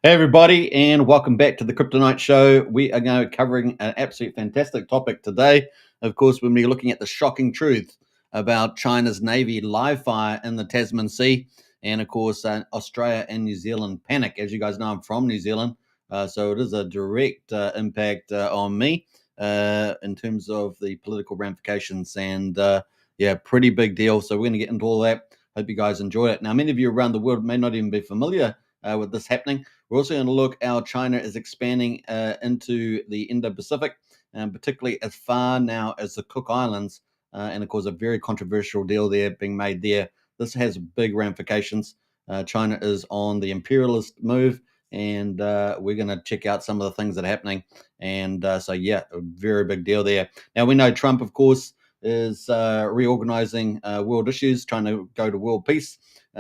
Hey everybody, and welcome back to the Crypto Night Show. We are going to be covering an absolute fantastic topic today. Of course, we'll be looking at the shocking truth about China's Navy live fire in the Tasman Sea, and of course, Australia and New Zealand panic. As you guys know, I'm from New Zealand, so it is a direct impact on me in terms of the political ramifications, and yeah, pretty big deal. So we're going to get into all that. Hope you guys enjoy it. Now, many of you around the world may not even be familiar with this happening. We're also going to look how China is expanding into the Indo-Pacific, and particularly as far now as the Cook Islands, and of course a very controversial deal there being made there. This has big ramifications. China is on the imperialist move, and we're going to check out some of the things that are happening. And so, yeah, a very big deal there. Now, we know Trump, of course, is reorganizing world issues, trying to go to world peace,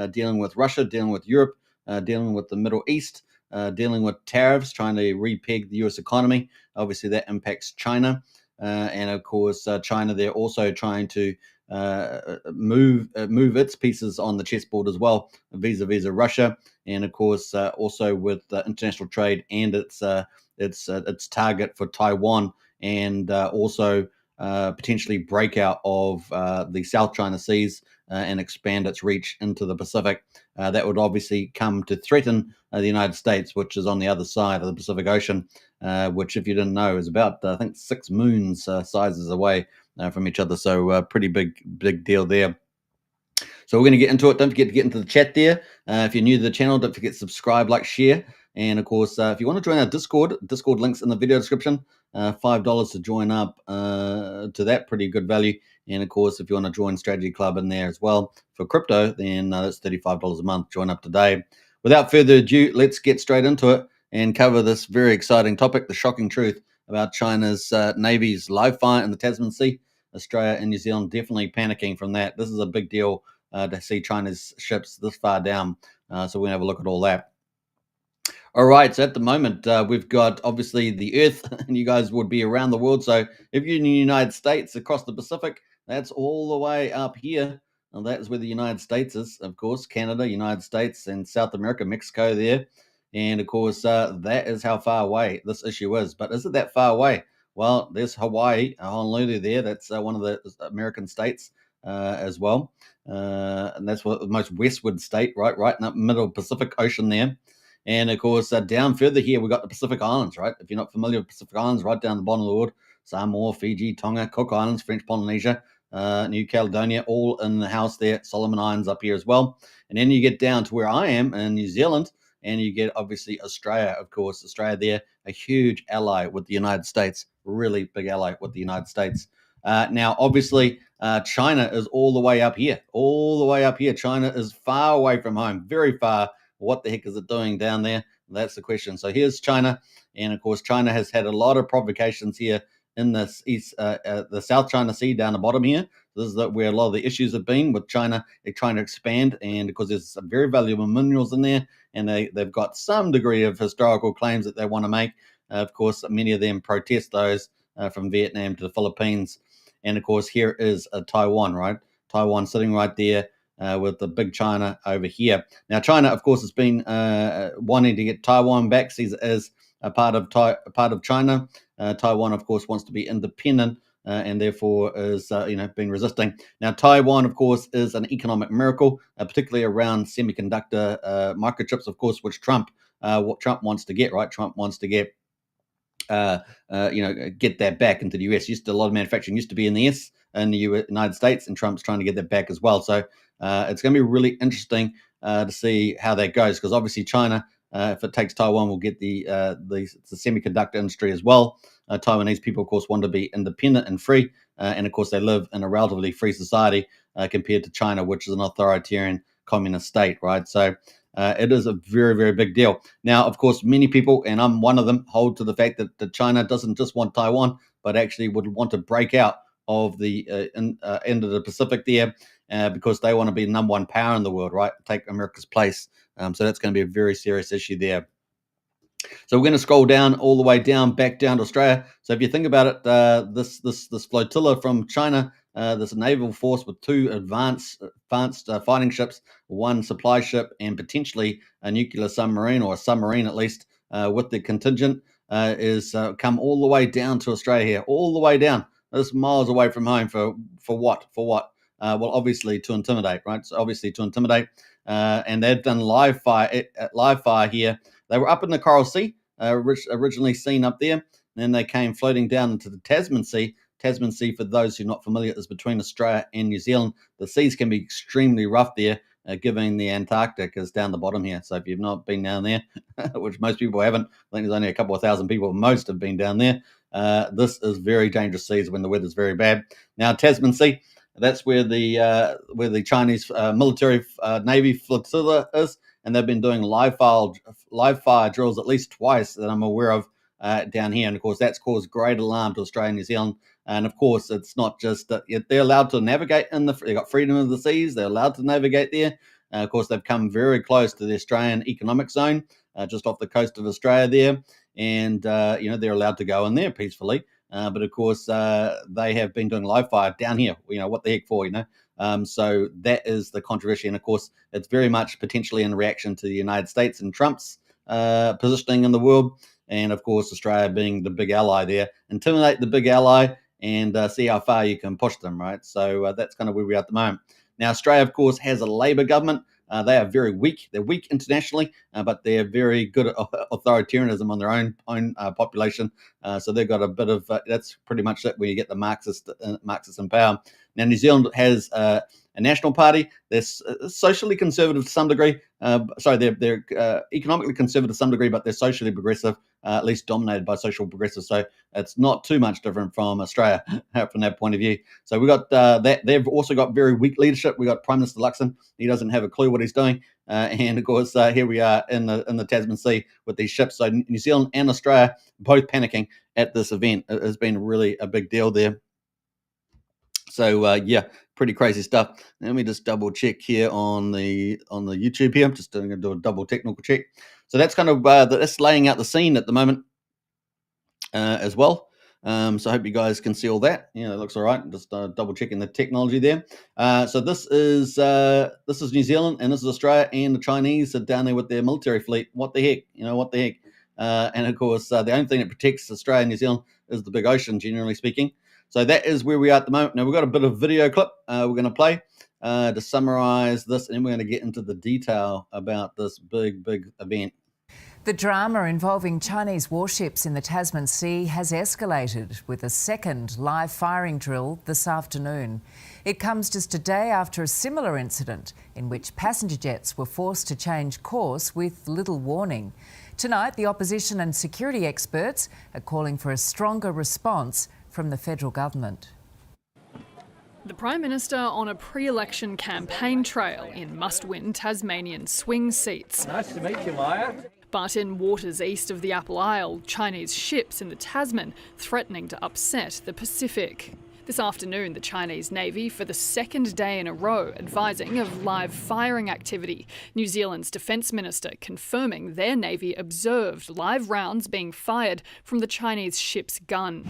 dealing with Russia, dealing with Europe, dealing with the Middle East, dealing with tariffs, trying to repeg the US economy. Obviously, that impacts China. And of course, China, they're also trying to move its pieces on the chessboard as well, vis-a-vis Russia. And of course, also with international trade and its target for Taiwan, and also potentially breakout of the South China Seas and expand its reach into the Pacific. That would obviously come to threaten the United States, which is on the other side of the Pacific Ocean, which, if you didn't know, is about, I think, 6 moons sizes away from each other. So pretty big deal there. So we're going to get into it. Don't forget to get into the chat there. If you're new to the channel, don't forget to subscribe, like, share. And of course, if you want to join our Discord links in the video description. $5 to join up to that, pretty good value. And of course, if you want to join Strategy Club in there as well for crypto, then that's $35 a month. Join up today. Without further ado, let's get straight into it and cover this very exciting topic, the shocking truth about China's Navy's live fire in the Tasman Sea. Australia and New Zealand definitely panicking from that. This is a big deal to see China's ships this far down. So we're going to have a look at all that. All right, so at the moment, we've got obviously the Earth, and you guys would be around the world. So if you're in the United States, across the Pacific, that's all the way up here. And that is where the United States is, of course, Canada, United States, and South America, Mexico there. And of course, that is how far away this issue is. But is it that far away? Well, there's Hawaii, Honolulu there. That's one of the American states as well. And that's what the most westward state, right in the middle Pacific Ocean there. And of course, down further here, we've got the Pacific Islands, right? If you're not familiar with Pacific Islands, right down the bottom of the world, Samoa, Fiji, Tonga, Cook Islands, French Polynesia, New Caledonia, all in the house there. Solomon Islands up here as well. And then you get down to where I am in New Zealand, and you get obviously Australia, of course. Australia there, a huge ally with the United States, really big ally with the United States. Now, obviously, China is all the way up here, China is far away from home, very far. What the heck is it doing down there? That's the question. So here's China, and of course, China has had a lot of provocations here in this the South China Sea down the bottom here. This is where a lot of the issues have been with China. They're trying to expand, and because there's some very valuable minerals in there, and they've got some degree of historical claims that they want to make. Of course, many of them protest those from Vietnam to the Philippines, and of course, here is Taiwan, right? Taiwan sitting right there. With the big China over here. Now, China, of course, has been wanting to get Taiwan back, sees it as a part of China. Taiwan, of course, wants to be independent, and therefore is been resisting. Now, Taiwan, of course, is an economic miracle, particularly around semiconductor microchips, of course, which what Trump wants to get, right? Trump wants to get get that back into the US. A lot of manufacturing used to be in the United States, and Trump's trying to get that back as well. So it's going to be really interesting to see how that goes, because obviously China, if it takes Taiwan, will get the semiconductor industry as well. Taiwanese people, of course, want to be independent and free, and of course they live in a relatively free society compared to China, which is an authoritarian communist state, right? So it is a very, very big deal. Now, of course, many people, and I'm one of them, hold to the fact that China doesn't just want Taiwan, but actually would want to break out of the end of the Pacific there, because they want to be the number one power in the world, right? Take America's place. So that's going to be a very serious issue there. So we're going to scroll down all the way down, back down to Australia. So if you think about it, this flotilla from China, this naval force with two advanced fighting ships, one supply ship, and potentially a nuclear submarine, or a submarine at least, with the contingent, is come all the way down to Australia here, all the way down. This is miles away from home for what? For what? Well, obviously to intimidate, right? So obviously to intimidate, and they've done live fire here. They were up in the Coral Sea, originally seen up there. And then they came floating down into the Tasman Sea. Tasman Sea, for those who are not familiar, is between Australia and New Zealand. The seas can be extremely rough there, given the Antarctic is down the bottom here. So if you've not been down there, which most people haven't, I think there's only a couple of thousand people, most have been down there. This is very dangerous seas when the weather's very bad. Now, Tasman Sea, that's where the Chinese military Navy flotilla is, and they've been doing live fire drills at least twice that I'm aware of down here. And of course, that's caused great alarm to Australia and New Zealand. And of course, it's not just that they're allowed to navigate they've got freedom of the seas. They're allowed to navigate there. Of course, they've come very close to the Australian economic zone, just off the coast of Australia there. And, they're allowed to go in there peacefully. But of course, they have been doing live fire down here. What the heck for, So that is the controversy. And of course, it's very much potentially in reaction to the United States and Trump's positioning in the world. And of course, Australia being the big ally there. Intimidate the big ally and see how far you can push them, right? So that's kind of where we are at the moment. Now, Australia, of course, has a Labor government. They are very weak. They're weak internationally, but they're very good at authoritarianism on their own population. So they've got a bit of that's pretty much it where you get the Marxists in power. Now, New Zealand has a national party. They're socially conservative to some degree. They're economically conservative to some degree, but they're socially progressive, at least dominated by social progressives. So it's not too much different from Australia from that point of view. So we got that. They've also got very weak leadership. We got Prime Minister Luxon. He doesn't have a clue what he's doing. And of course, here we are in the Tasman Sea with these ships. So New Zealand and Australia both panicking at this event. It has been really a big deal there. So pretty crazy stuff. Let me just double check here on the YouTube here. I'm just going to do a double technical check. So that's kind of that's laying out the scene at the moment as well. So I hope you guys can see all that. It looks all right. Just double checking the technology there. So this is New Zealand and this is Australia, and the Chinese are down there with their military fleet. What the heck? What the heck? And of course, the only thing that protects Australia and New Zealand is the big ocean, generally speaking. So that is where we are at the moment. Now, we've got a bit of video clip we're going to play to summarize this, and then we're going to get into the detail about this big event. The drama involving Chinese warships in the Tasman Sea has escalated with a second live firing drill this afternoon. It comes just a day after a similar incident in which passenger jets were forced to change course with little warning. Tonight, the opposition and security experts are calling for a stronger response from the federal government. The Prime Minister on a pre-election campaign trail in must-win Tasmanian swing seats. Nice to meet you, Maya. But in waters east of the Apple Isle, Chinese ships in the Tasman threatening to upset the Pacific. This afternoon, the Chinese Navy, for the second day in a row, advising of live firing activity. New Zealand's Defence Minister confirming their Navy observed live rounds being fired from the Chinese ship's gun.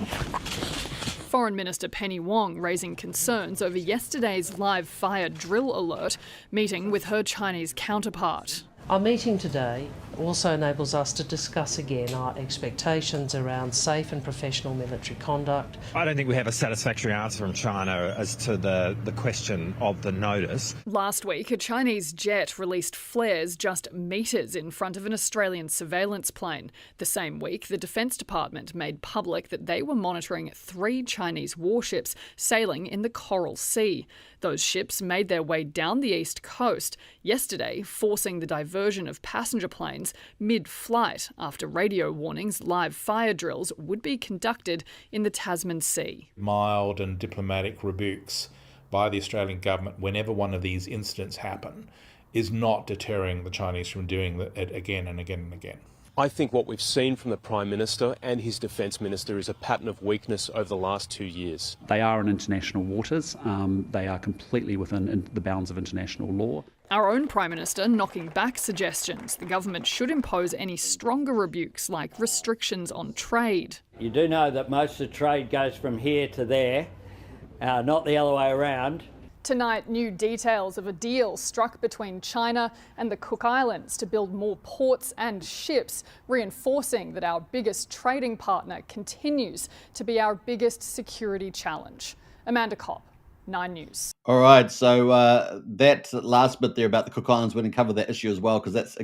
Foreign Minister Penny Wong raising concerns over yesterday's live fire drill alert, meeting with her Chinese counterpart. Our meeting today also enables us to discuss again our expectations around safe and professional military conduct. I don't think we have a satisfactory answer from China as to the question of the notice. Last week, a Chinese jet released flares just metres in front of an Australian surveillance plane. The same week, the Defence Department made public that they were monitoring 3 Chinese warships sailing in the Coral Sea. Those ships made their way down the east coast yesterday, forcing the diversion of passenger planes mid-flight after radio warnings live fire drills would be conducted in the Tasman Sea. Mild and diplomatic rebukes by the Australian government whenever one of these incidents happen is not deterring the Chinese from doing it again and again and again. I think what we've seen from the Prime Minister and his Defence Minister is a pattern of weakness over the last 2 years. They are in international waters. They are completely within the bounds of international law. Our own Prime Minister knocking back suggestions the government should impose any stronger rebukes like restrictions on trade. You do know that most of the trade goes from here to there, not the other way around. Tonight, new details of a deal struck between China and the Cook Islands to build more ports and ships, reinforcing that our biggest trading partner continues to be our biggest security challenge. Amanda Kopp, 9 News. All right, so that last bit there about the Cook Islands, we're going to cover that issue as well, because that's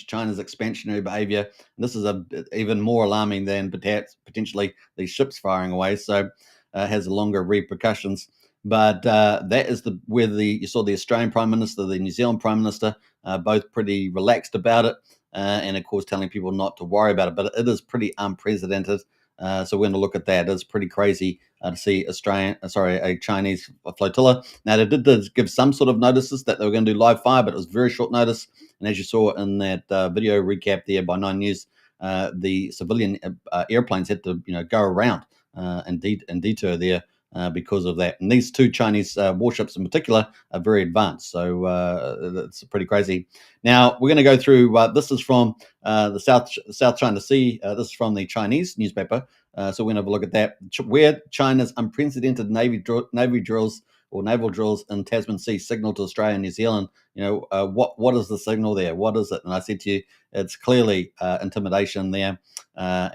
China's expansionary behaviour. And this is even more alarming than potentially these ships firing away, so has longer repercussions. But that is where you saw the Australian Prime Minister, the New Zealand Prime Minister, both pretty relaxed about it, and of course telling people not to worry about it. But it is pretty unprecedented. So we're going to look at that. It's pretty crazy to see a Chinese flotilla. Now they did give some sort of notices that they were going to do live fire, but it was very short notice. And as you saw in that video recap there by 9 News, the civilian airplanes had to go around and detour there. Because of that. And these two Chinese warships in particular are very advanced. So it's pretty crazy. Now, we're going to go through, this is from the South China Sea. This is from the Chinese newspaper. So we're going to have a look at that. Where China's unprecedented naval drills in Tasman Sea signal to Australia and New Zealand. What is the signal there? What is it? And I said to you, it's clearly intimidation there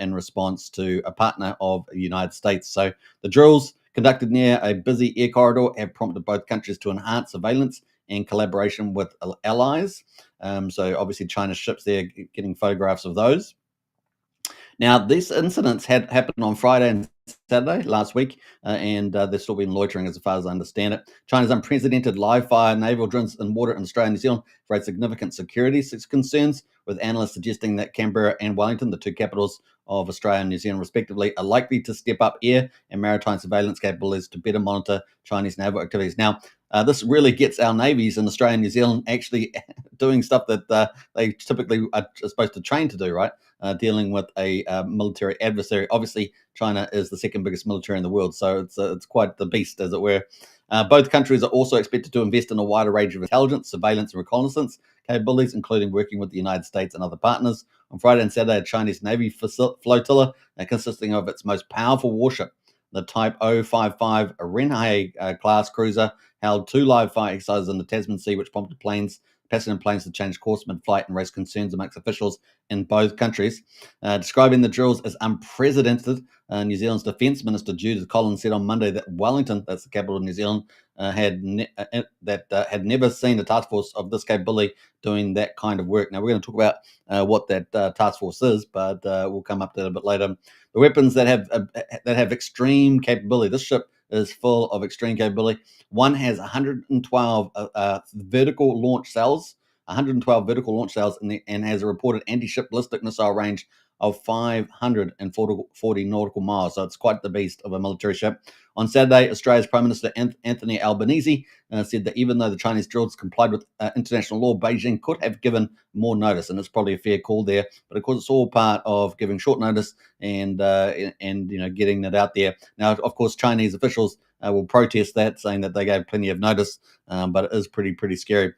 in response to a partner of the United States. So the drills conducted near a busy air corridor have prompted both countries to enhance surveillance and collaboration with allies. So obviously China's ships there, getting photographs of those. Now, these incidents had happened on Friday and Saturday last week, and they've still been loitering as far as I understand it. China's unprecedented live fire naval drills in water in Australia and New Zealand raised significant security concerns, with analysts suggesting that Canberra and Wellington, the two capitals of Australia and New Zealand respectively, are likely to step up air and maritime surveillance capabilities to better monitor Chinese naval activities. Now, this really gets our navies in Australia and New Zealand actually doing stuff that they typically are supposed to train to do, right? Dealing with a military adversary. Obviously, China is the second biggest military in the world, so it's quite the beast, as it were. Both countries are also expected to invest in a wider range of intelligence, surveillance, and reconnaissance capabilities, including working with the United States and other partners. On Friday and Saturday, a Chinese Navy flotilla consisting of its most powerful warship, the Type 055 Renhai class cruiser, held 2 live fire exercises in the Tasman Sea, which prompted passenger planes to change course mid-flight and raised concerns amongst officials in both countries. Describing the drills as unprecedented, New Zealand's Defence Minister Judith Collins said on Monday that Wellington, that's the capital of New Zealand, had never seen a task force of this capability doing that kind of work. Now, we're going to talk about what that task force is, but we'll come up to that a bit later. The weapons that have extreme capability. This ship is full of extreme capability. One has 112 vertical launch cells, and has a reported anti-ship ballistic missile range of 540 nautical miles. So it's quite the beast of a military ship. On Saturday, Australia's Prime Minister Anthony Albanese said that even though the Chinese drills complied with international law, Beijing could have given more notice, and it's probably a fair call there. But of course, it's all part of giving short notice and getting it out there. Now, of course, Chinese officials will protest that, saying that they gave plenty of notice, but it is pretty scary.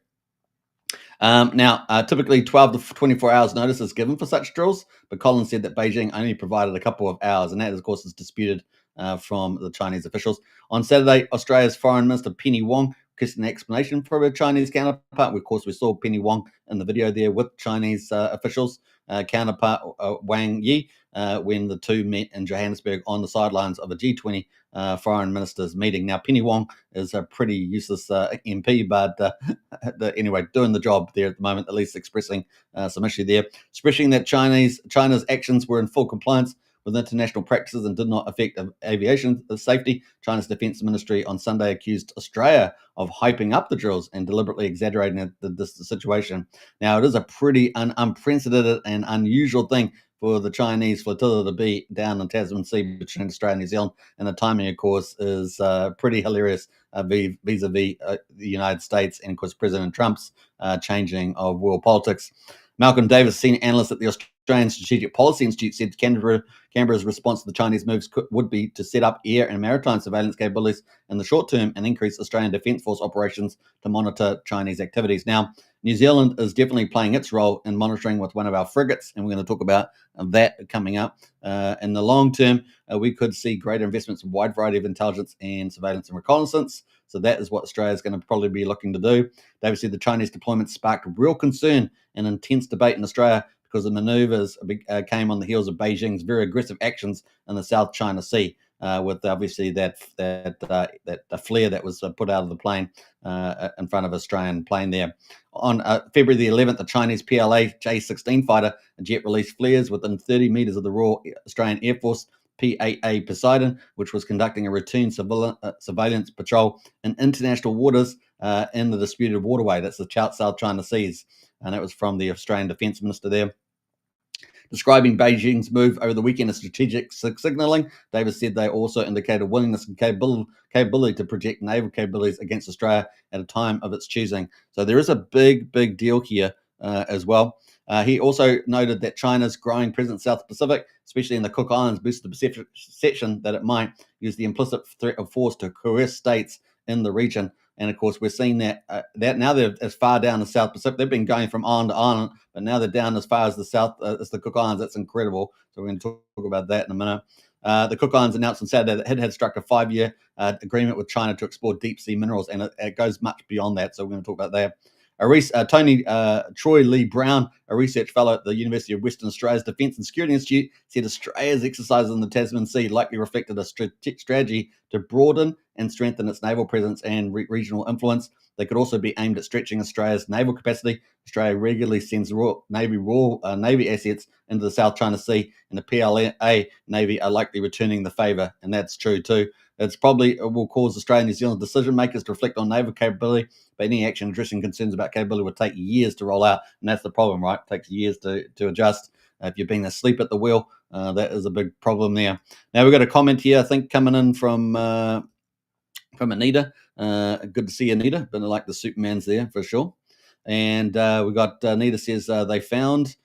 Now, typically 12 to 24 hours notice is given for such drills, but Collins said that Beijing only provided a couple of hours, and that, of course, is disputed from the Chinese officials. On Saturday, Australia's Foreign Minister Penny Wong requested an explanation from her Chinese counterpart. Of course, we saw Penny Wong in the video there with Chinese officials, counterpart Wang Yi, when the two met in Johannesburg on the sidelines of a G20 foreign ministers meeting. Now, Penny Wong is a pretty useless MP, but anyway, doing the job there at the moment, at least expressing some issue there, expressing that China's actions were in full compliance with international practices and did not affect aviation safety. China's Defence Ministry on Sunday accused Australia of hyping up the drills and deliberately exaggerating the situation. Now, it is a pretty unprecedented and unusual thing for the Chinese flotilla to be down in Tasman Sea between Australia and New Zealand, and the timing, of course, is pretty hilarious vis-a-vis the United States and, of course, President Trump's changing of world politics. Malcolm Davis, senior analyst at the Australian Strategic Policy Institute said Canberra's response to the Chinese moves would be to set up air and maritime surveillance capabilities in the short term and increase Australian Defence Force operations to monitor Chinese activities. Now, New Zealand is definitely playing its role in monitoring with one of our frigates, and we're going to talk about that coming up. In the long term, we could see greater investments in a wide variety of intelligence and surveillance and reconnaissance. So that is what Australia is going to probably be looking to do. David said the Chinese deployment sparked real concern and intense debate in Australia because the manoeuvres came on the heels of Beijing's very aggressive actions in the South China Sea, with obviously that flare that was put out of the plane in front of an Australian plane there. On February the 11th, the Chinese PLA J-16 fighter jet released flares within 30 metres of the Royal Australian Air Force PAA Poseidon, which was conducting a routine surveillance patrol in international waters in the disputed waterway. That's the South China Seas. And that was from the Australian Defence Minister there. Describing Beijing's move over the weekend as strategic signalling, Davis said they also indicated willingness and capability to project naval capabilities against Australia at a time of its choosing. So there is a big deal here as well. He also noted that China's growing presence in the South Pacific, especially in the Cook Islands, boosted the perception that it might use the implicit threat of force to coerce states in the region. And of course, we're seeing that now they're as far down the South Pacific. They've been going from island to island, but now they're down as far as the South, as the Cook Islands. That's incredible. So we're going to talk about that in a minute. The Cook Islands announced on Saturday that it had struck a 5-year agreement with China to explore deep sea minerals, and it goes much beyond that. So we're going to talk about that. Troy Lee Brown, a research fellow at the University of Western Australia's Defence and Security Institute, said Australia's exercises in the Tasman Sea likely reflected a strategy to broaden and strengthen its naval presence and regional influence. They could also be aimed at stretching Australia's naval capacity. Australia regularly sends Royal Navy assets into the South China Sea, and the PLA Navy are likely returning the favour, and that's true too. It's probably will cause Australia and New Zealand decision makers to reflect on naval capability, but any action addressing concerns about capability would take years to roll out, and that's the problem, right? It takes years to adjust. If you've been asleep at the wheel, that is a big problem there. Now we've got a comment here, I think, coming in from Anita. Good to see Anita. Been like the Supermans there for sure. And we got Anita says they found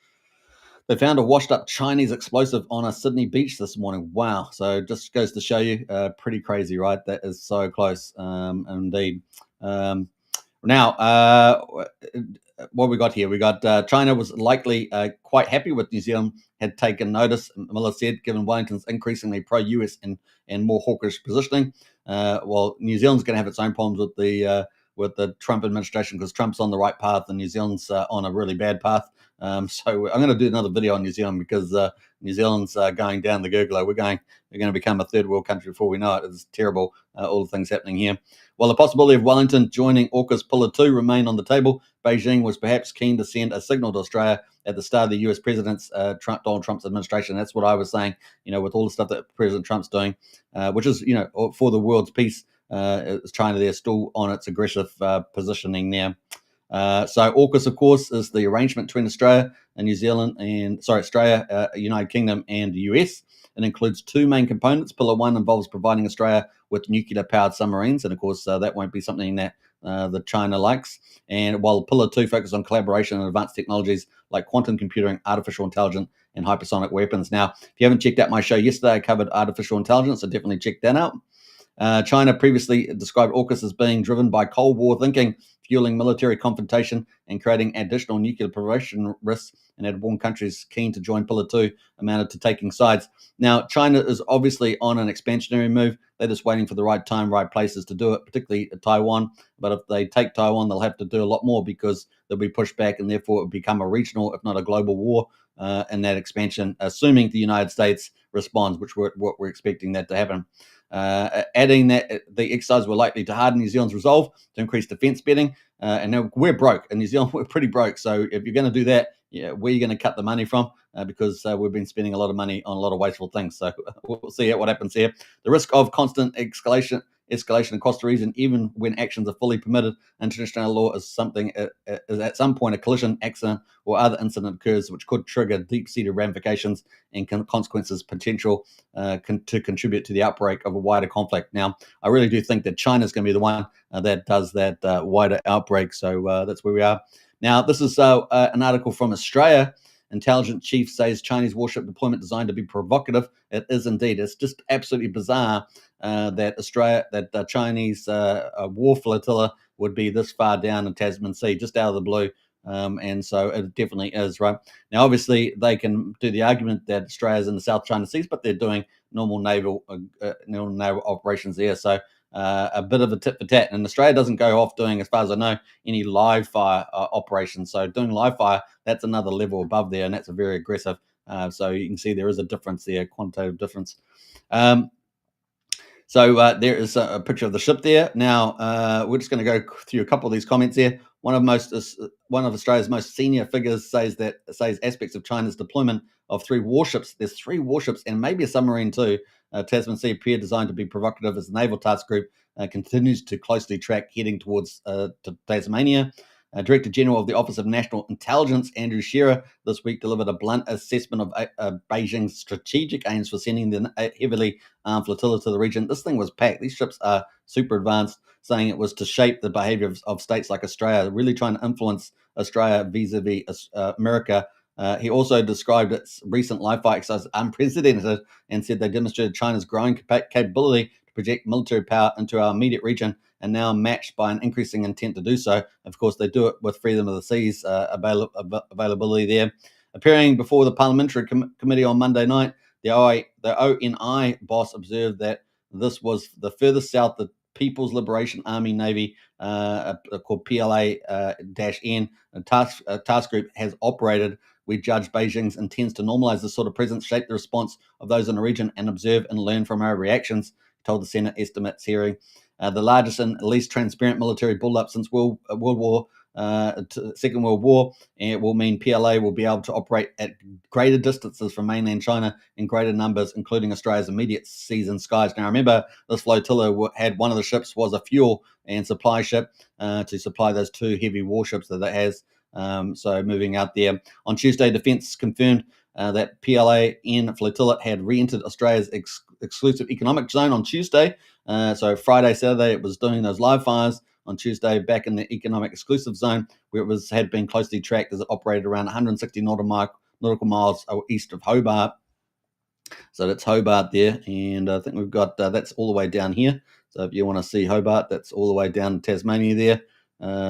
a washed-up Chinese explosive on a Sydney beach this morning. Wow. So it just goes to show you, pretty crazy, right? That is so close, indeed. Now, what we got here? We got China was likely quite happy with New Zealand, had taken notice, Miller said, given Wellington's increasingly pro-US and more hawkish positioning. Well, New Zealand's going to have its own problems with the Trump administration because Trump's on the right path and New Zealand's on a really bad path. So I'm going to do another video on New Zealand because New Zealand's going down the gurgler. We're going to become a third world country before we know it. It's terrible, all the things happening here. While the possibility of Wellington joining AUKUS Pillar 2 remain on the table, Beijing was perhaps keen to send a signal to Australia at the start of the US president's Donald Trump's administration. That's what I was saying, with all the stuff that President Trump's doing, which is, for the world's peace. China there still on its aggressive positioning now. So AUKUS, of course, is the arrangement between Australia and New Zealand Australia, United Kingdom and the US. It includes two main components. Pillar 1 involves providing Australia with nuclear-powered submarines, and of course that won't be something that China likes. And while Pillar 2 focuses on collaboration and advanced technologies like quantum computing, artificial intelligence, and hypersonic weapons. Now, if you haven't checked out my show yesterday, I covered artificial intelligence, so definitely check that out. China previously described AUKUS as being driven by Cold War thinking, fueling military confrontation and creating additional nuclear proliferation risks, and had warned countries keen to join Pillar 2 amounted to taking sides. Now, China is obviously on an expansionary move. They're just waiting for the right time, right places to do it, particularly Taiwan. But if they take Taiwan, they'll have to do a lot more because they'll be pushed back, and therefore it will become a regional, if not a global war in that expansion, assuming the United States responds, which what we're expecting that to happen. Adding that the exercises were likely to harden New Zealand's resolve to increase defence spending. And now we're broke. In New Zealand, we're pretty broke. So if you're going to do that, where are you going to cut the money from? Because we've been spending a lot of money on a lot of wasteful things. So we'll see what happens here. The risk of constant escalation across the region, even when actions are fully permitted, international law is something is at some point a collision, accident, or other incident occurs which could trigger deep-seated ramifications and consequences potential to contribute to the outbreak of a wider conflict. Now, I really do think that China's going to be the one that does that wider outbreak. So that's where we are. Now, this is an article from Australia intelligence chief says Chinese warship deployment designed to be provocative. It is indeed. It's just absolutely bizarre that the Chinese war flotilla would be this far down in Tasman Sea, just out of the blue. And so it definitely is, right? Now, obviously, they can do the argument that Australia's in the South China Seas, but they're doing normal naval operations there. So a bit of a tit for tat. And Australia doesn't go off doing, as far as I know, any live fire operations. So doing live fire, that's another level above there, and that's a very aggressive. So you can see there is a difference there, quantitative difference. So there is a picture of the ship there. Now we're just going to go through a couple of these comments here. One of Australia's most senior figures says aspects of China's deployment of 3 warships. There's 3 warships and maybe a submarine too. Tasman Sea appear designed to be provocative as the Naval Task Group continues to closely track heading towards to Tasmania. Director General of the Office of National Intelligence, Andrew Shearer, this week delivered a blunt assessment of Beijing's strategic aims for sending the heavily armed flotilla to the region. This thing was packed. These ships are super advanced, saying it was to shape the behavior of states like Australia, really trying to influence Australia vis-a-vis America. He also described its recent live-fire exercise as unprecedented and said they demonstrated China's growing capability to project military power into our immediate region and now matched by an increasing intent to do so. Of course, they do it with freedom of the seas availability there. Appearing before the Parliamentary Committee on Monday night, the ONI boss observed that this was the furthest south the People's Liberation Army Navy, called PLA-N, task group has operated. We judge Beijing's intends to normalize this sort of presence, shape the response of those in the region, and observe and learn from our reactions, told the Senate estimates hearing. The largest and least transparent military build-up since Second World War, and it will mean PLA will be able to operate at greater distances from mainland China in greater numbers, including Australia's immediate seas and skies. Now, remember, this flotilla had one of the ships was a fuel and supply ship to supply those 2 heavy warships that it has. So moving out there. On Tuesday, Defence confirmed that PLA-N flotilla had re-entered Australia's exclusive economic zone on Tuesday. So Friday, Saturday, it was doing those live fires. On Tuesday, back in the economic exclusive zone, where it had been closely tracked as it operated around 160 nautical miles east of Hobart. So that's Hobart there, and I think we've got that's all the way down here. So if you want to see Hobart, that's all the way down to Tasmania there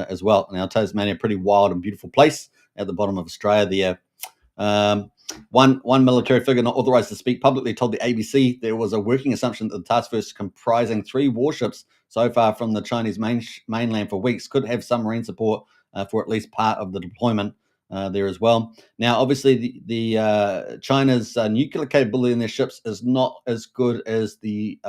as well. Now, Tasmania, a pretty wild and beautiful place at the bottom of Australia there. One military figure not authorized to speak publicly told the ABC there was a working assumption that the task force, comprising 3 warships so far from the Chinese mainland for weeks, could have submarine support for at least part of the deployment there as well. Now, obviously, the China's nuclear capability in their ships is not as good as the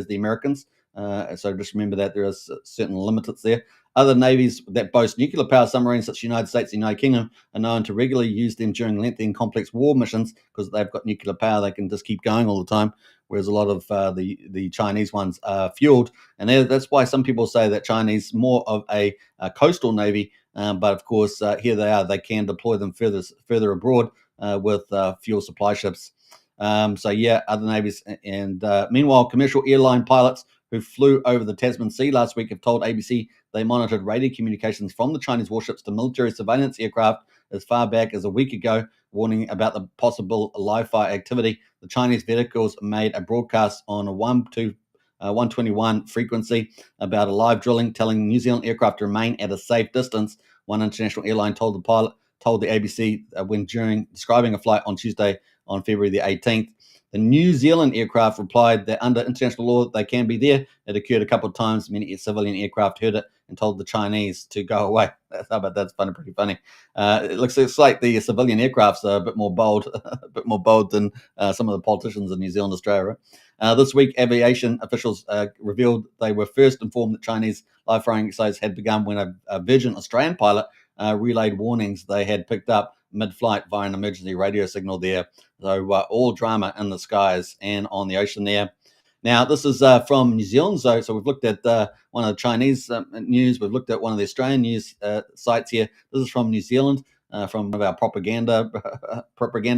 Americans. So just remember that there are certain limits there. Other navies that boast nuclear power submarines, such as the United States and the United Kingdom, are known to regularly use them during lengthy and complex war missions because they've got nuclear power. They can just keep going all the time, whereas a lot of the Chinese ones are fueled. And that's why some people say that Chinese more of a coastal navy, but of course, here they are. They can deploy them further abroad with fuel supply ships. So, yeah, other navies. And meanwhile, commercial airline pilots who flew over the Tasman Sea last week have told ABC they monitored radio communications from the Chinese warships to military surveillance aircraft as far back as a week ago, warning about the possible live-fire activity. The Chinese vehicles made a broadcast on a 121 frequency about a live drilling, telling New Zealand aircraft to remain at a safe distance. One international airline told the ABC when describing a flight on Tuesday on February the 18th. The New Zealand aircraft replied that under international law, they can be there. It occurred a couple of times. Many civilian aircraft heard it and told the Chinese to go away. How about that's pretty funny. It looks like the civilian aircrafts are a bit more bold, than some of the politicians in New Zealand, Australia. This week, aviation officials revealed they were first informed that Chinese live-firing exercise had begun when a Virgin Australian pilot relayed warnings they had picked up mid-flight via an emergency radio signal there. So all drama in the skies and on the ocean there. Now, this is from New Zealand. So we've looked at one of the Chinese news. We've looked at one of the Australian news sites here. This is from New Zealand, from one of our propaganda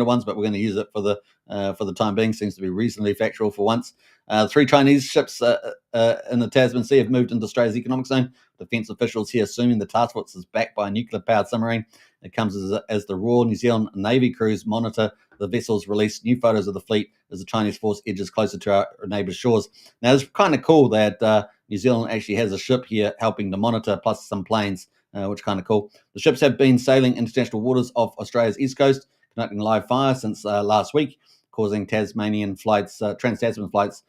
ones, but we're going to use it for the time being. Seems to be reasonably factual for once. 3 Chinese ships in the Tasman Sea have moved into Australia's economic zone. Defence officials here assuming the task force is backed by a nuclear-powered submarine. It comes as the Royal New Zealand Navy crews monitor the vessels, release new photos of the fleet as the Chinese force edges closer to our neighbours' shores. Now, it's kind of cool that New Zealand actually has a ship here helping to monitor, plus some planes, which is kind of cool. The ships have been sailing international waters off Australia's east coast, conducting live fire since last week, causing Tasmanian flights, trans-Tasman flights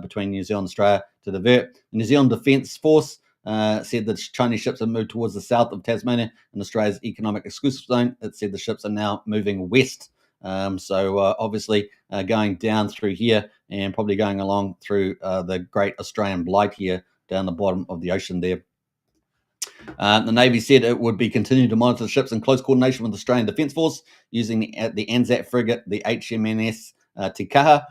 between New Zealand and Australia to divert. The New Zealand Defence Force said that Chinese ships have moved towards the south of Tasmania and Australia's economic exclusive zone. It said the ships are now moving west. Obviously going down through here and probably going along through the Great Australian Bight here down the bottom of the ocean there. The Navy said it would be continuing to monitor the ships in close coordination with the Australian Defence Force using the Anzac frigate, the HMNS Te Kaha.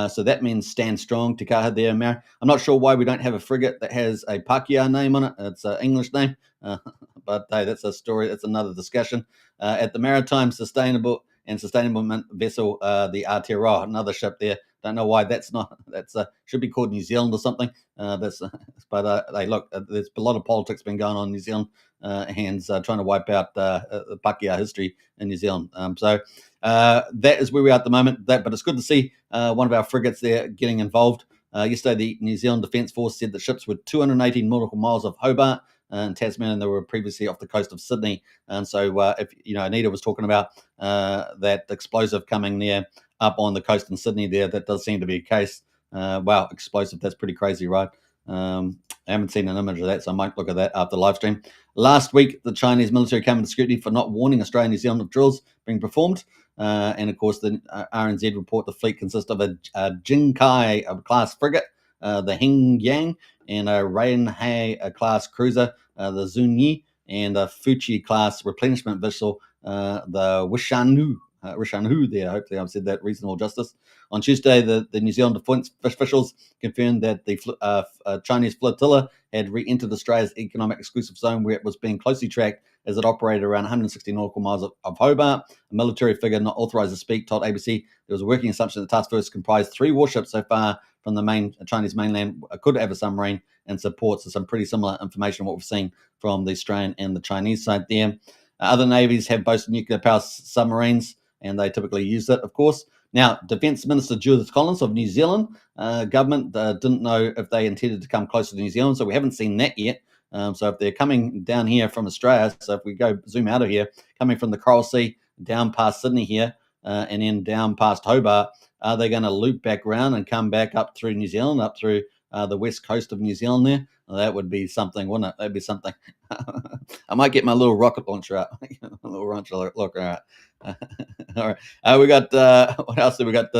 So that means stand strong, Te Kaha there. I'm not sure why we don't have a frigate that has a Pakeha name on it. It's an English name, but hey, that's a story. That's another discussion. At the Maritime Sustainable vessel, the Aotearoa, another ship there. Don't know why that's not. That's should be called New Zealand or something. But hey, look, there's a lot of politics been going on in New Zealand hands trying to wipe out the Pakeha history in New Zealand. That is where we are at the moment. But it's good to see one of our frigates there getting involved. Yesterday, the New Zealand Defence Force said the ships were 218 nautical miles off Hobart in Tasman, and they were previously off the coast of Sydney. And so, if Anita was talking about that explosive coming there up on the coast in Sydney, that does seem to be a case. Wow, explosive! That's pretty crazy, right? I haven't seen an image of that, so I might look at that after the live stream. Last week, the Chinese military came into scrutiny for not warning Australia and New Zealand of drills being performed. And of course, the RNZ report the fleet consists of a Jinkai class frigate, the Hing Yang, and a Reinhei class cruiser, the Zunyi, and a Fuchi class replenishment vessel, the Wishanhu. There. Hopefully, I've said that reasonable justice. On Tuesday, the New Zealand defence officials confirmed that the Chinese flotilla had re-entered Australia's economic exclusive zone, where it was being closely tracked as it operated around 160 nautical miles of Hobart. A military figure not authorised to speak told ABC there was a working assumption that the task force comprised 3 warships so far from the main Chinese mainland, could have a submarine and supports. So some pretty similar information what we've seen from the Australian and the Chinese side there. Other navies have both nuclear power submarines, and they typically use it, of course. Now, Defence Minister Judith Collins of New Zealand government didn't know if they intended to come closer to New Zealand, so we haven't seen that yet. So if they're coming down here from Australia, so if we go zoom out of here, coming from the Coral Sea down past Sydney here and then down past Hobart, are they going to loop back around and come back up through New Zealand, up through the west coast of New Zealand there? Well, that would be something, wouldn't it? That'd be something. I might get my little rocket launcher out. A little launcher look out. All right. We got what else? We got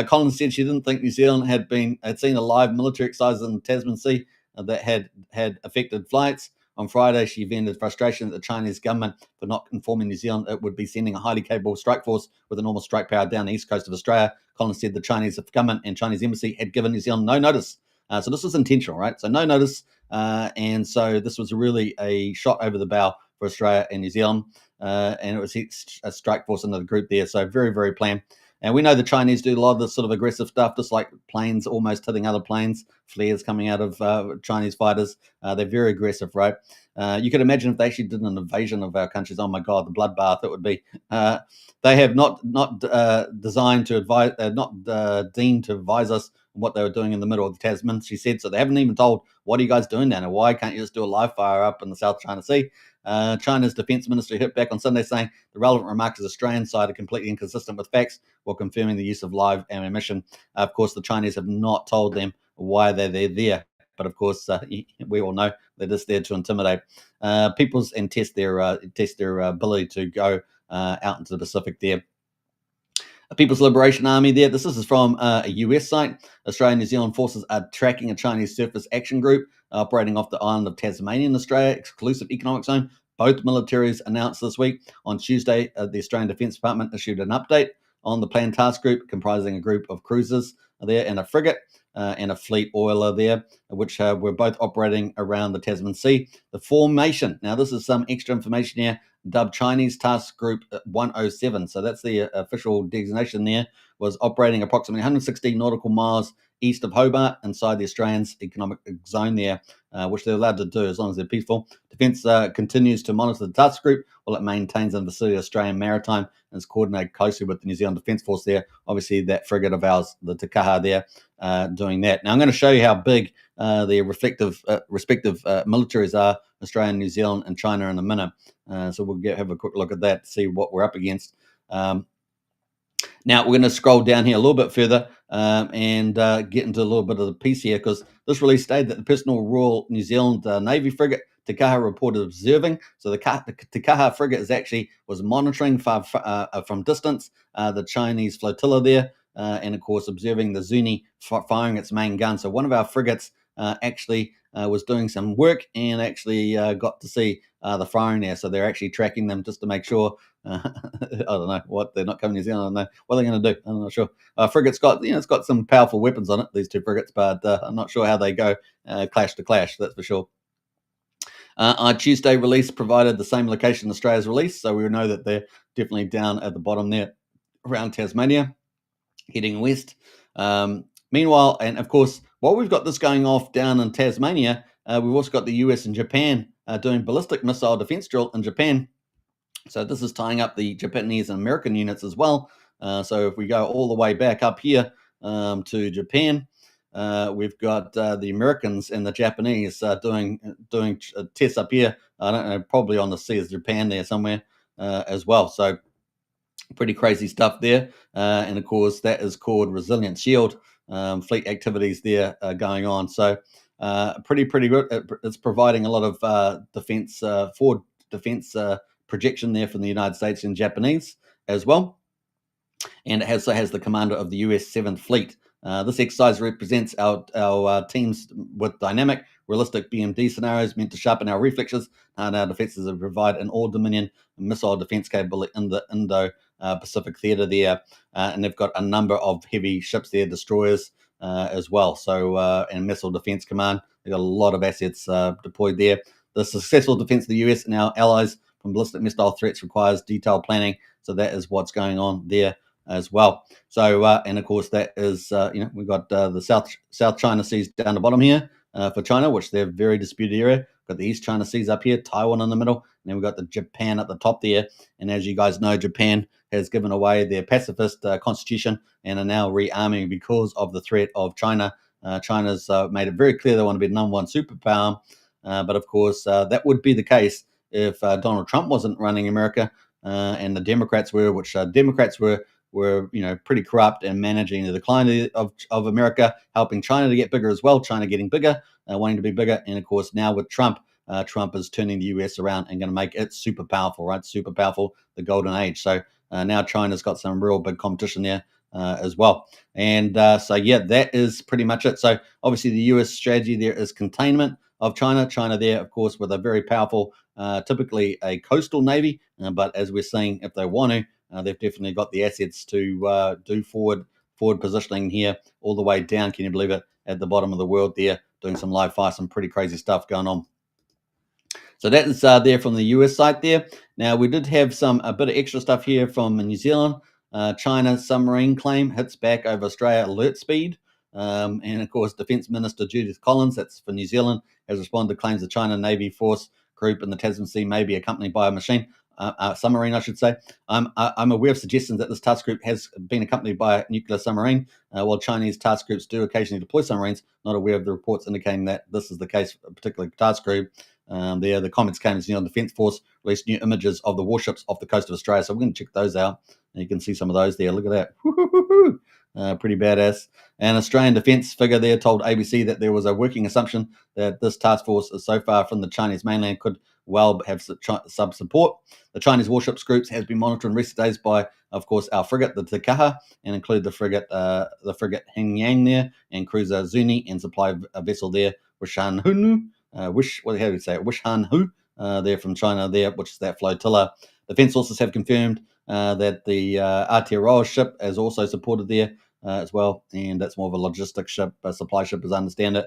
Collins said she didn't think New Zealand had seen a live military exercise in the Tasman Sea that had affected flights. On Friday, she vented frustration at the Chinese government for not informing New Zealand it would be sending a highly capable strike force with enormous strike power down the east coast of Australia. Collins said the Chinese government and Chinese embassy had given New Zealand no notice. So this was intentional, right? So no notice. And so this was really a shot over the bow for Australia and New Zealand. And it was a strike force into the group there. So very, very planned. And we know the Chinese do a lot of this sort of aggressive stuff, just like planes almost hitting other planes, flares coming out of Chinese fighters. They're very aggressive, right? You could imagine if they actually did an invasion of our countries. Oh my God, the bloodbath it would be. They have not designed to advise, deemed to advise us on what they were doing in the middle of the Tasman. She said so. They haven't even told, what are you guys doing down there? Why can't you just do a live fire up in the South China Sea? China's defense ministry hit back on Sunday saying the relevant remarks of the Australian side are completely inconsistent with facts while confirming the use of live ammunition. Of course, the Chinese have not told them why they're there. But of course, we all know they're just there to intimidate peoples and test their ability to go out into the Pacific there. People's Liberation Army there. This is from a US site. Australia and New Zealand forces are tracking a Chinese surface action group operating off the island of Tasmania in Australia, exclusive economic zone. Both militaries announced this week. On Tuesday, the Australian Defence Department issued an update on the planned task group comprising a group of cruisers there and a frigate. and a fleet oiler there, which were both operating around the Tasman Sea. The formation, now this is some extra information here, dubbed Chinese Task Group 107. So that's the official designation there, was operating approximately 160 nautical miles east of Hobart inside the Australian's economic zone there, which they're allowed to do as long as they're peaceful. Defence continues to monitor the task group while it maintains in the vicinity of Australian maritime and is coordinated closely with the New Zealand Defence Force there. Obviously, that frigate of ours, the Te Kaha there, doing that. Now, I'm going to show you how big the respective militaries are, Australia, New Zealand, and China in a minute. So we'll have a quick look at that to see what we're up against. Now, we're going to scroll down here a little bit further and get into a little bit of the piece here, because this release stated that the personal Royal New Zealand Navy frigate Te Kaha reported observing. So the Te Kaha frigate was monitoring from distance the Chinese flotilla there, and of course observing the Zuni firing its main gun. So one of our frigates actually was doing some work and actually got to see the firing there. So they're actually tracking them just to make sure. I don't know what they're not coming to New Zealand. I don't know what they're going to do. I'm not sure. Frigate's got it's got some powerful weapons on it. These two frigates, but I'm not sure how they go clash to clash. That's for sure. Our Tuesday release provided the same location Australia's release, so we know that they're definitely down at the bottom there around Tasmania, heading west. Meanwhile, and of course, while we've got this going off down in Tasmania, we've also got the US and Japan doing ballistic missile defense drill in Japan. So this is tying up the Japanese and American units as well. So if we go all the way back up here to Japan, we've got the Americans and the Japanese doing tests up here. I don't know, probably on the sea of Japan there somewhere as well. So pretty crazy stuff there. And of course, that is called Resilient Shield. Fleet activities there going on. So pretty good. It's providing a lot of forward defense projection there from the United States and Japanese as well. And it also has the commander of the US 7th Fleet. This exercise represents our teams with dynamic, realistic BMD scenarios meant to sharpen our reflexes and our defenses and provide an all-Dominion missile defense capability in the Indo-Pacific theater there. And they've got a number of heavy ships there, destroyers as well. So, and Missile Defense Command, they've got a lot of assets deployed there. The successful defense of the US and our allies from ballistic missile threats requires detailed planning. So that is what's going on there as well. So, and of course, that is, we've got the South China Seas down the bottom here for China, which they're very disputed area. We've got the East China Seas up here, Taiwan in the middle, and then we've got the Japan at the top there. And as you guys know, Japan has given away their pacifist constitution and are now rearming because of the threat of China. China's made it very clear they want to be the number one superpower. But of course, that would be the case if Donald Trump wasn't running America and the Democrats were, which Democrats were pretty corrupt and managing the decline of America, helping China to get bigger as well. China getting bigger, wanting to be bigger. And of course, now with Trump, Trump is turning the US around and going to make it super powerful, right? Super powerful, the golden age. So now China's got some real big competition there as well. And so, yeah, that is pretty much it. So obviously the US strategy there is containment of China. China there, of course, with a very powerful, typically a coastal navy. But as we're seeing, if they want to, they've definitely got the assets to do forward positioning here all the way down. Can you believe it? At the bottom of the world there, doing some live fire, some pretty crazy stuff going on. So that is there from the US side there. Now we did have a bit of extra stuff here from New Zealand. China submarine claim hits back over Australia alert speed. And of course, Defence Minister Judith Collins, that's for New Zealand, has responded to claims the China Navy force group in the Tasman Sea may be accompanied by a submarine, I should say. I'm aware of suggestions that this task group has been accompanied by a nuclear submarine. While Chinese task groups do occasionally deploy submarines, not aware of the reports indicating that this is the case for a particular task group. The comments came as New Zealand Defence Force released new images of the warships off the coast of Australia. So we're going to check those out. And you can see some of those there. Look at that. Pretty badass. An Australian defence figure there told ABC that there was a working assumption that this task force is so far from the Chinese mainland could well have sub support. The Chinese warships groups has been monitored in recent days by, of course, our frigate, the Te Kaha, and include the frigate Hengyang there, and cruiser Zuni, and supply a vessel there, Wishan Hu, there from China there, which is that flotilla. Defence sources have confirmed that the Aotearoa ship has also supported there as well, and that's more of a logistics ship, a supply ship, as I understand it.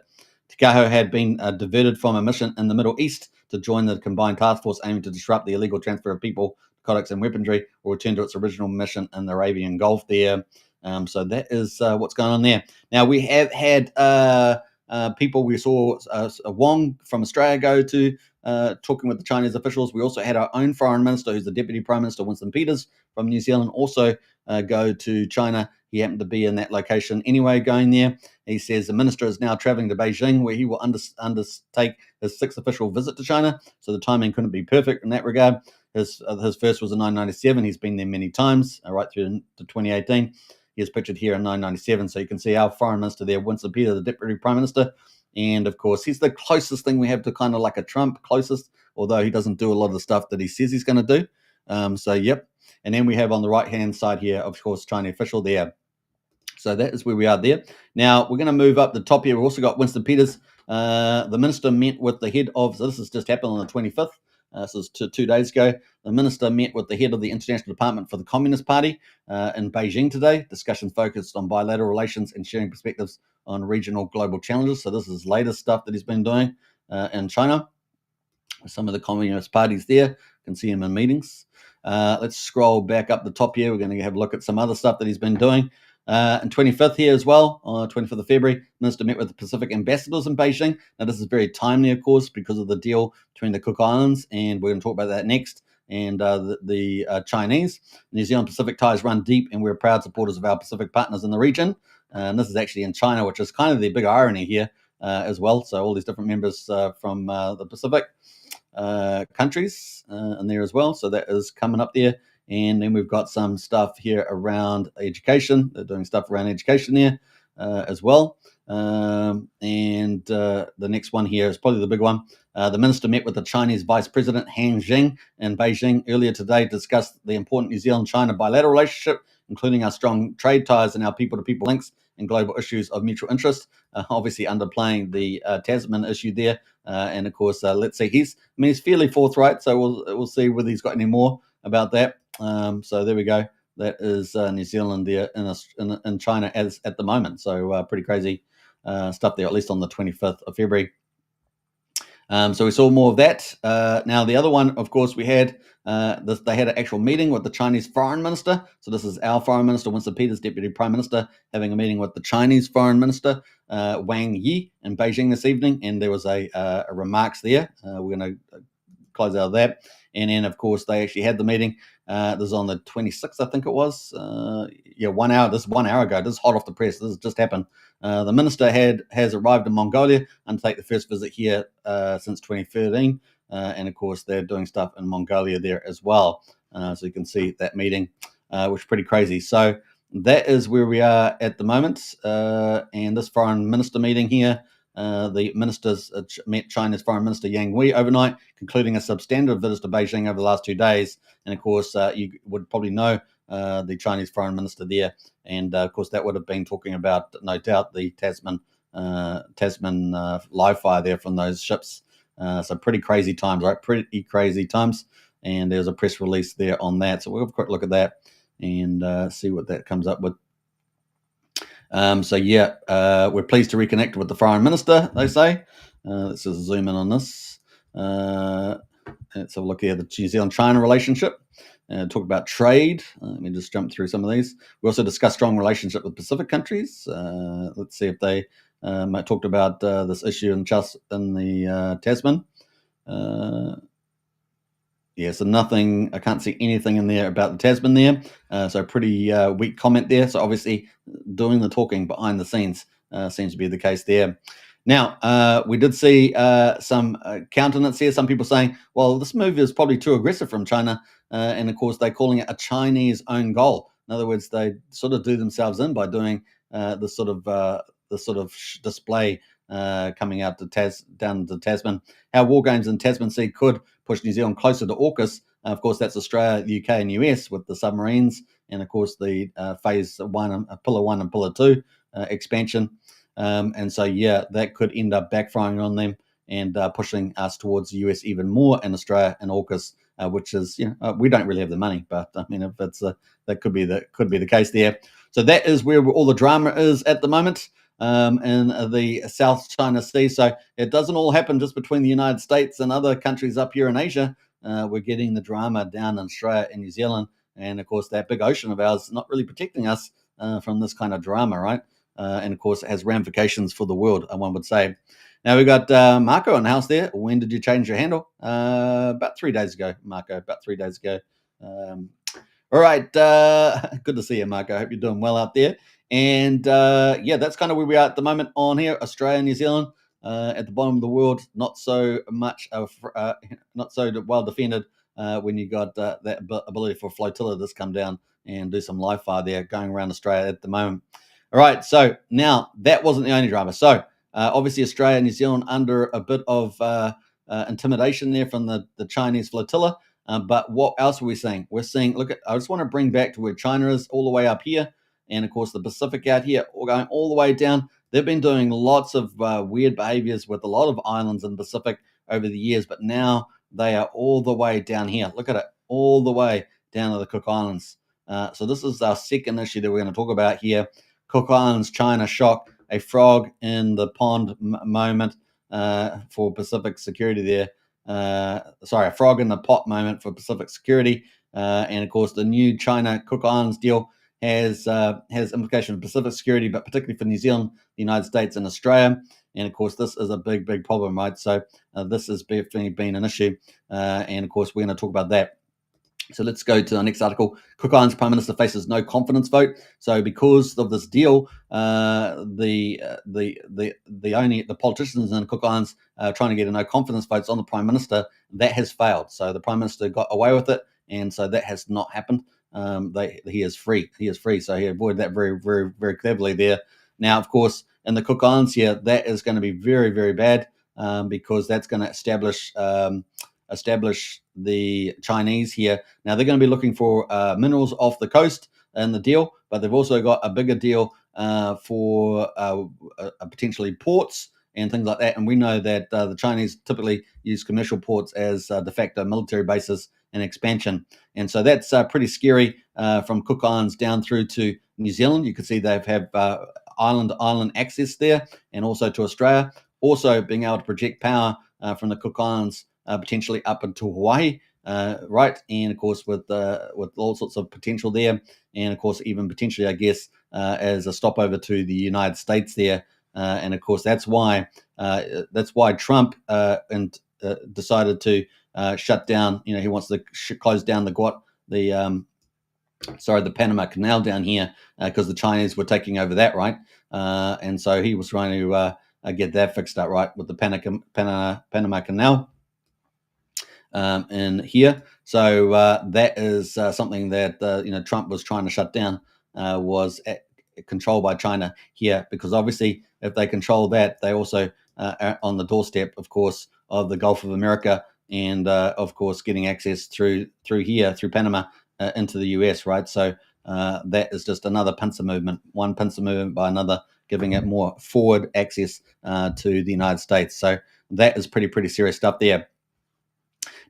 Tikaho had been diverted from a mission in the Middle East to join the combined task force aiming to disrupt the illegal transfer of people, narcotics, and weaponry, or return to its original mission in the Arabian Gulf there. So that is what's going on there. Now, we have had people. We saw Wong from Australia go to talking with the Chinese officials. We also had our own foreign minister, who's the Deputy Prime Minister, Winston Peters from New Zealand, also go to China. He happened to be in that location anyway, going there. He says the minister is now traveling to Beijing, where he will undertake his 6th official visit to China. So the timing couldn't be perfect in that regard. His first was in 1997. He's been there many times, right through to 2018. He is pictured here in 1997. So you can see our foreign minister there, Winston Peters, the Deputy Prime Minister. And of course, he's the closest thing we have to kind of like a Trump, closest, although he doesn't do a lot of the stuff that he says he's going to do. So, yep. And then we have on the right-hand side here, of course, Chinese official there. So that is where we are there. Now, we're going to move up the top here. We've also got Winston Peters. The minister met with the head of, so this has just happened on the 25th. This is 2 days ago. The minister met with the head of the International Department for the Communist Party in Beijing today. Discussions focused on bilateral relations and sharing perspectives on regional global challenges. So this is latest stuff that he's been doing in China. Some of the communist parties there. You can see him in meetings. Let's scroll back up the top here. We're going to have a look at some other stuff that he's been doing. And 25th here as well, on 25th of February, Minister met with the Pacific ambassadors in Beijing. Now, this is very timely, of course, because of the deal between the Cook Islands, and we're going to talk about that next, and the Chinese. New Zealand Pacific ties run deep, and we're proud supporters of our Pacific partners in the region. And this is actually in China, which is kind of the big irony here as well. So all these different members from the Pacific countries in there as well. So that is coming up there. And then we've got some stuff here around education. They're doing stuff around education there as well. And the next one here is probably the big one. The minister met with the Chinese Vice President Han Jing in Beijing earlier today to discuss the important New Zealand-China bilateral relationship, including our strong trade ties and our people-to-people links and global issues of mutual interest. Obviously underplaying the Tasman issue there. And of course, let's see, he's fairly forthright. So we'll see whether he's got any more about that. So there we go. That is New Zealand there in China as at the moment. So pretty crazy stuff there, at least on the 25th of February. So we saw more of that. Now, the other one, of course, we had they had an actual meeting with the Chinese foreign minister. So this is our foreign minister, Winston Peters, Deputy Prime Minister, having a meeting with the Chinese foreign minister, Wang Yi, in Beijing this evening. And there was a remarks there. We're going to close out of that. And then, of course, they actually had the meeting. This is on the 26th, I think it was. 1 hour. This is 1 hour ago. This is hot off the press. This has just happened. The minister has arrived in Mongolia and take the first visit here since 2013. And, of course, they're doing stuff in Mongolia there as well. So you can see that meeting, which is pretty crazy. So that is where we are at the moment. And this foreign minister meeting here, the ministers met China's Foreign Minister Yang Hui overnight, concluding a substantive visit to Beijing over the last 2 days. And of course, you would probably know the Chinese Foreign Minister there. And of course, that would have been talking about, no doubt, the Tasman live fire there from those ships. So pretty crazy times, right? Pretty crazy times. And there's a press release there on that. So we'll have a quick look at that and see what that comes up with. We're pleased to reconnect with the Foreign Minister, they say. Let's just zoom in on this. Let's have a look here, the New Zealand-China relationship. Talk about trade. Let me just jump through some of these. We also discussed strong relationship with Pacific countries. Let's see if they talked about this issue in the Tasman. So nothing, I can't see anything in there about the Tasman there. So pretty weak comment there. So obviously doing the talking behind the scenes seems to be the case there. Now, we did see some countenance here. Some people saying, well, this move is probably too aggressive from China. And of course, they're calling it a Chinese own goal. In other words, they sort of do themselves in by doing this sort of display coming out down to Tasman. How war games in Tasman Sea could push New Zealand closer to AUKUS. Of course, that's Australia, the UK, and US with the submarines, and of course the phase 1, Pillar 1 and Pillar 2 expansion. That could end up backfiring on them. and pushing us towards the US even more in Australia and AUKUS, which is, we don't really have the money, but I mean, if it's that could be the case there. So that is where all the drama is at the moment in the South China Sea. So it doesn't all happen just between the United States and other countries up here in Asia. We're getting the drama down in Australia and New Zealand, and of course that big ocean of ours is not really protecting us from this kind of drama, right? And of course, it has ramifications for the world, one would say. Now we've got Marco in the house there. When did you change your handle? About 3 days ago, Marco. About 3 days ago. All right. Good to see you, Marco. I hope you're doing well out there. And yeah, that's kind of where we are at the moment on here. Australia, New Zealand, at the bottom of the world. Not so much, not so well defended when you got that ability for flotilla to just come down and do some live fire there going around Australia at the moment. All right. So now that wasn't the only drama. So obviously, Australia and New Zealand under a bit of intimidation there from the Chinese flotilla. But what else are we seeing? We're seeing, I just want to bring back to where China is all the way up here. And of course, the Pacific out here, going all the way down. They've been doing lots of weird behaviors with a lot of islands in the Pacific over the years. But now they are all the way down here. Look at it, all the way down to the Cook Islands. So this is our second issue that we're going to talk about here. Cook Islands, China shock, a frog in the pond moment for Pacific security there. A frog in the pot moment for Pacific security. And of course, the new China Cook Islands deal has implications for Pacific security, but particularly for New Zealand, the United States, and Australia. And of course, this is a big, big problem, right? So this has definitely been an issue. And of course, we're going to talk about that. So let's go to the next article. Cook Islands Prime Minister faces no confidence vote. So because of this deal, the politicians in Cook Islands trying to get a no confidence votes on the Prime Minister, that has failed. So the Prime Minister got away with it, and so that has not happened. He is free. He is free. So he avoided that very, very, very cleverly there. Now, of course, in the Cook Islands here, that is going to be very, very bad because that's going to establish the Chinese here. Now they're going to be looking for minerals off the coast in the deal, but they've also got a bigger deal for potentially ports and things like that. And we know that the Chinese typically use commercial ports as de facto military bases and expansion. And so that's pretty scary from Cook Islands down through to New Zealand. You can see they have island access there, and also to Australia. Also being able to project power from the Cook Islands potentially up into Hawaii, right? And of course, with all sorts of potential there, and of course, even potentially, I guess, as a stopover to the United States there. And of course, that's why Trump decided to shut down. He wants to close down the Panama Canal down here because the Chinese were taking over that, right? And so he was trying to get that fixed up, right, with the Panama Canal. In here. So that is something that Trump was trying to shut down, was controlled by China here, because obviously if they control that, they also are on the doorstep, of course, of the Gulf of America, and of course getting access through here, through Panama, into the US, right? So that is just another pincer movement, one pincer movement by another, giving it more forward access to the United States. So that is pretty serious stuff there.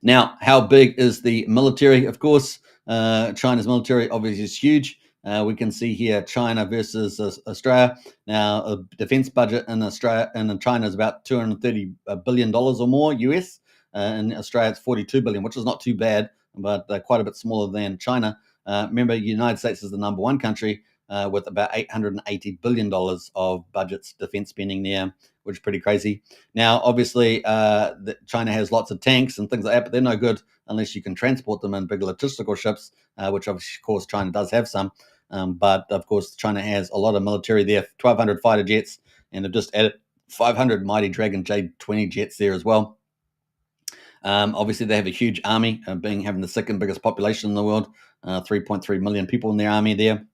Now, how big is the military? Of course, China's military obviously is huge. We can see here China versus Australia. Now, a defense budget in Australia and in China is about $230 billion or more US. In Australia, it's $42 billion, which is not too bad, but quite a bit smaller than China. Remember, the United States is the number one country with about $880 billion of budgets, defense spending there, which is pretty crazy. Now, obviously, China has lots of tanks and things like that, but they're no good unless you can transport them in big logistical ships, which of course China does have some. But of course, China has a lot of military there, 1,200 fighter jets, and they've just added 500 Mighty Dragon J-20 jets there as well. Obviously, they have a huge army, having the second biggest population in the world, 3.3 million people in their army there.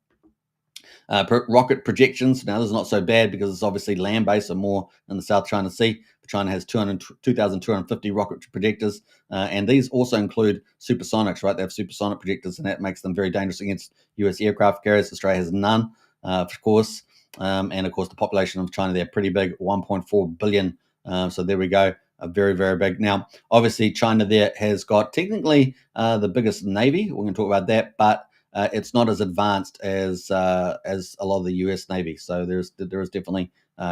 Rocket projections. Now, this is not so bad because it's obviously land-based or more in the South China Sea. China has 2,250 rocket projectors, and these also include supersonics, right? They have supersonic projectors, and that makes them very dangerous against U.S. aircraft carriers. Australia has none, of course. And, of course, the population of China, they're pretty big, 1.4 billion. So there we go. very, very big. Now, obviously, China there has got technically the biggest navy. We're going to talk about that, but it's not as advanced as a lot of the US Navy. So there is definitely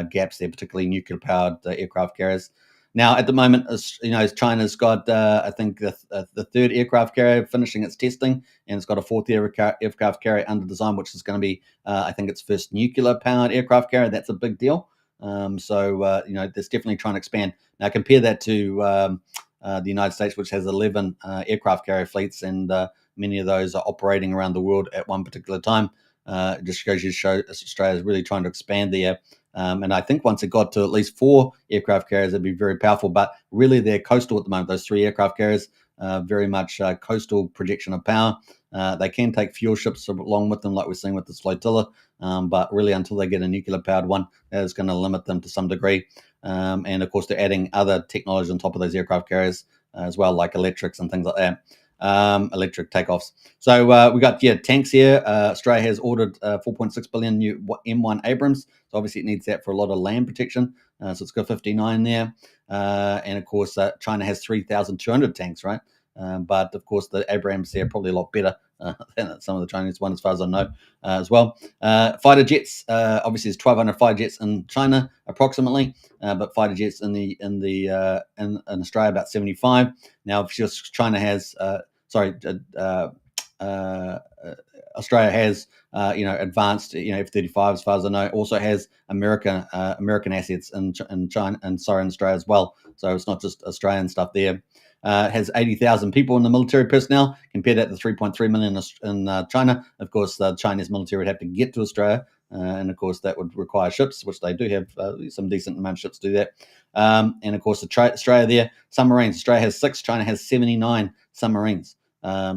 gaps there, particularly nuclear powered aircraft carriers. Now, at the moment, China's got I think the third aircraft carrier finishing its testing, and it's got a fourth aircraft carrier under design, which is going to be I think its first nuclear powered aircraft carrier. That's a big deal. There's definitely trying to expand. Now, compare that to the United States, which has 11 aircraft carrier fleets, and many of those are operating around the world at one particular time. It just goes to show Australia is really trying to expand there. And I think once it got to at least 4 aircraft carriers, it'd be very powerful. But really, they're coastal at the moment. Those 3 aircraft carriers, very much coastal projection of power. They can take fuel ships along with them, like we're seeing with this flotilla. But really, until they get a nuclear-powered one, that is going to limit them to some degree. And of course, they're adding other technology on top of those aircraft carriers as well, like electrics and things like that. Electric takeoffs. So we got tanks here. Australia has ordered 4.6 billion new M1 Abrams. So obviously it needs that for a lot of land protection. So it's got 59 there. And of course China has 3,200 tanks, right? But of course the Abrams there are probably a lot better than some of the Chinese ones, as far as I know, as well. Fighter jets. Obviously there's 1,200 fighter jets in China approximately, but fighter jets in Australia about 75. Now, China has Australia has advanced F-35 as far as I know. Also has American assets in China and in Australia as well. So it's not just Australian stuff there. Has 80,000 people in the military personnel, compared that to 3.3 million in China. Of course, the Chinese military would have to get to Australia, and of course that would require ships, which they do have some decent amount of ships to do that. And of course, Australia there, submarines. Australia has 6, China has 79 submarines.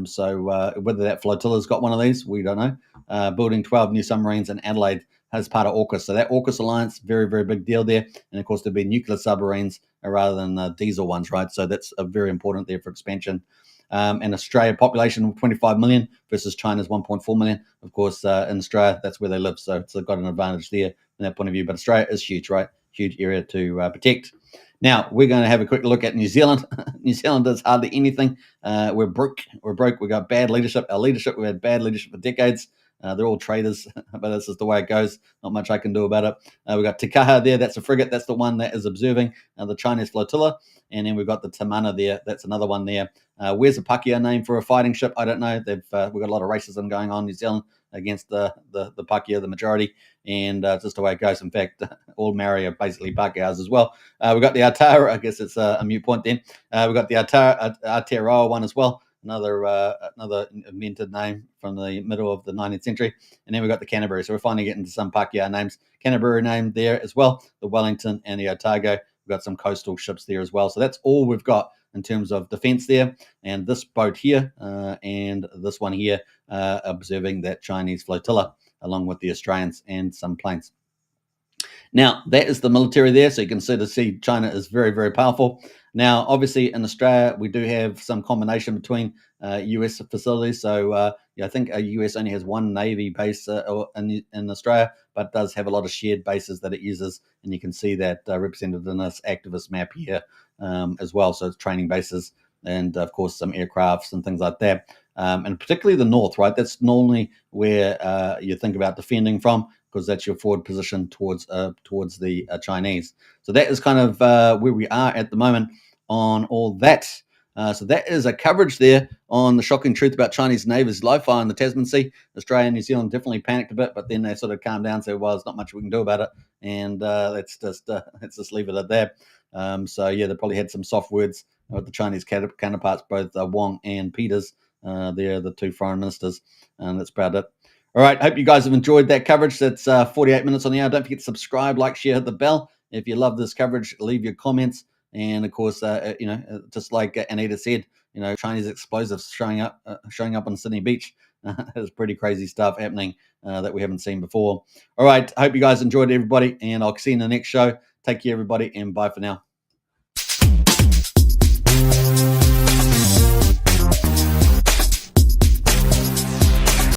So whether that flotilla's got one of these, we don't know. Building 12 new submarines in Adelaide as part of AUKUS. So that AUKUS alliance, very, very big deal there. And of course, there'll be nuclear submarines rather than diesel ones, right? So that's very important there for expansion. And Australia population of 25 million versus China's 1.4 million. Of course, in Australia, that's where they live. So it's got an advantage there from that point of view. But Australia is huge, right? Huge area to protect. Now, we're going to have a quick look at New Zealand. New Zealand does hardly anything. We're broke. We've got bad leadership. Our leadership, we've had bad leadership for decades. They're all traitors, but this is the way it goes. Not much I can do about it. We've got Te Kaha there. That's a frigate. That's the one that is observing the Chinese flotilla. And then we've got the Tamana there. That's another one there. Where's the Pakeha name for a fighting ship? I don't know. We've got a lot of racism going on in New Zealand against the Pakeha, the majority. And just the way it goes. In fact, all Maori are basically Pakehas as well. We've got the Atara. I guess it's a mute point then. We've got the Aotearoa one as well. Another invented name from the middle of the 19th century. And then we've got the Canterbury. So we're finally getting to some Pakeha names. Canterbury name there as well. The Wellington and the Otago. We've got some coastal ships there as well. So that's all we've got in terms of defense there. And this boat here and this one here observing that Chinese flotilla along with the Australians and some planes. Now, that is the military there. So you can see China is very, very powerful. Now, obviously, in Australia, we do have some combination between US facilities. So I think US only has one Navy base in Australia, but does have a lot of shared bases that it uses. And you can see that represented in this activist map here as well. So it's training bases and, of course, some aircrafts and things like that. And particularly the north, right? That's normally where you think about defending from, because that's your forward position towards the Chinese. So that is kind of where we are at the moment on all that. So that is a coverage there on the shocking truth about Chinese neighbours live fire in the Tasman Sea. Australia and New Zealand definitely panicked a bit, but then they sort of calmed down and said, well, there's not much we can do about it. And let's just leave it at that. They probably had some soft words with the Chinese counterparts, both Wong and Peters. They're the 2 foreign ministers. And that's about it. All right, hope you guys have enjoyed that coverage. That's 48 minutes on the hour. Don't forget to subscribe, like, share, hit the bell. If you love this coverage, leave your comments. And of course, just like Anita said, Chinese explosives showing up on Sydney Beach. There's pretty crazy stuff happening that we haven't seen before. All right, I hope you guys enjoyed it, everybody, and I'll see you in the next show. Take care, everybody, and bye for now.